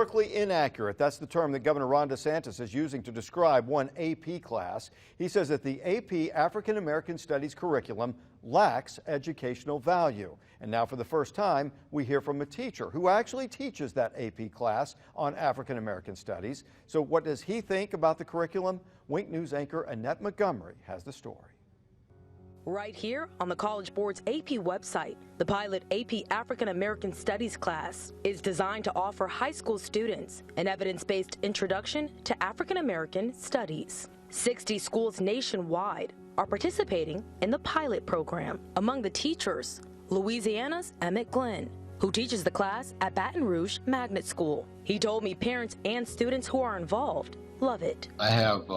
Historically inaccurate. That's the term that Governor Ron DeSantis is using to describe one AP class. He says that the AP African American Studies curriculum lacks educational value. And now for the first time, we hear from a teacher who actually teaches that AP class on African American Studies. So what does he think about the curriculum? Wink News anchor Annette Montgomery has the story. Right here on the College Board's AP website, the pilot AP African American Studies class is designed to offer high school students an evidence-based introduction to African American studies. 60 schools nationwide are participating in the pilot program. Among the teachers, Louisiana's Emmett Glenn, who teaches the class at Baton Rouge Magnet School. He told me parents and students who are involved love it. I have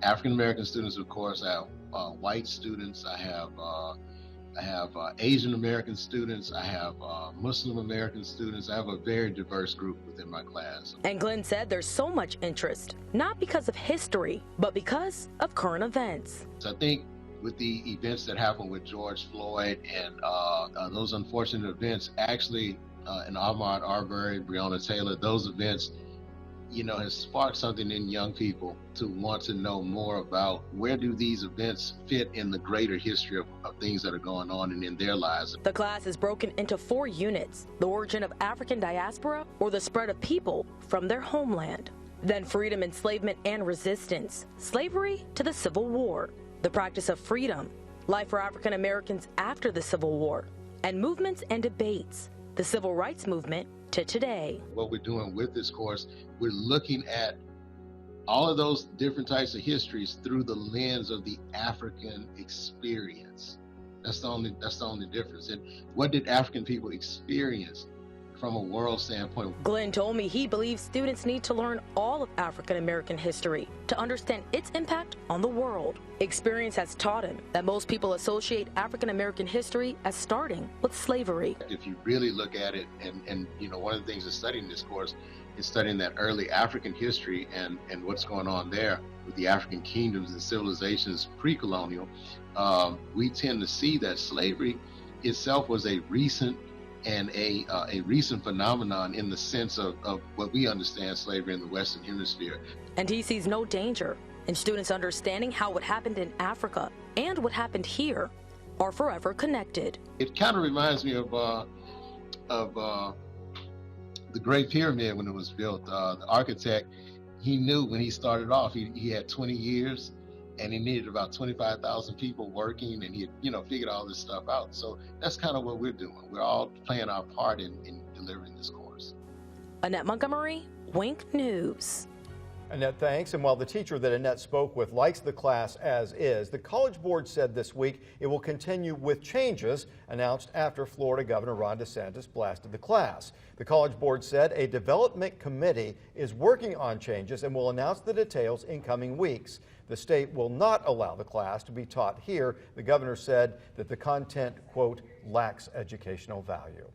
African American students, of course. I have white students. I have Asian American students. I have Muslim American students. I have a very diverse group within my class. And Glenn said there's so much interest, not because of history, but because of current events. So I think with the events that happened with George Floyd and those unfortunate events, actually in Ahmaud Arbery, Breonna Taylor, those events, has sparked something in young people to want to know more about where do these events fit in the greater history of things that are going on and in their lives. The class is broken into 4 units: the origin of African diaspora, or the spread of people from their homeland. Then freedom, enslavement, and resistance, slavery to the Civil War, the practice of freedom, life for African Americans after the Civil War, and movements and debates, the civil rights movement to today. What we're doing with this course, we're looking at all of those different types of histories through the lens of the African experience. That's the only difference. And what did African people experience from a world standpoint? Glenn told me he believes students need to learn all of African American history to understand its impact on the world. Experience has taught him that most people associate African American history as starting with slavery. If you really look at it, and one of the things of studying this course is studying that early African history and what's going on there with the African kingdoms and civilizations pre-colonial, we tend to see that slavery itself was a recent phenomenon in the sense of what we understand slavery in the Western Hemisphere. And he sees no danger in students understanding how what happened in Africa and what happened here are forever connected. It kind of reminds me of the Great Pyramid when it was built. The architect, he knew when he started off, he had 20 years and he needed about 25,000 people working, and he had, figured all this stuff out. So that's kind of what we're doing. We're all playing our part in delivering this course. Annette Montgomery, Wink News. Annette, thanks. And while the teacher that Annette spoke with likes the class as is, the College Board said this week it will continue with changes announced after Florida Governor Ron DeSantis blasted the class. The College Board said a development committee is working on changes and will announce the details in coming weeks. The state will not allow the class to be taught here. The governor said that the content, quote, lacks educational value.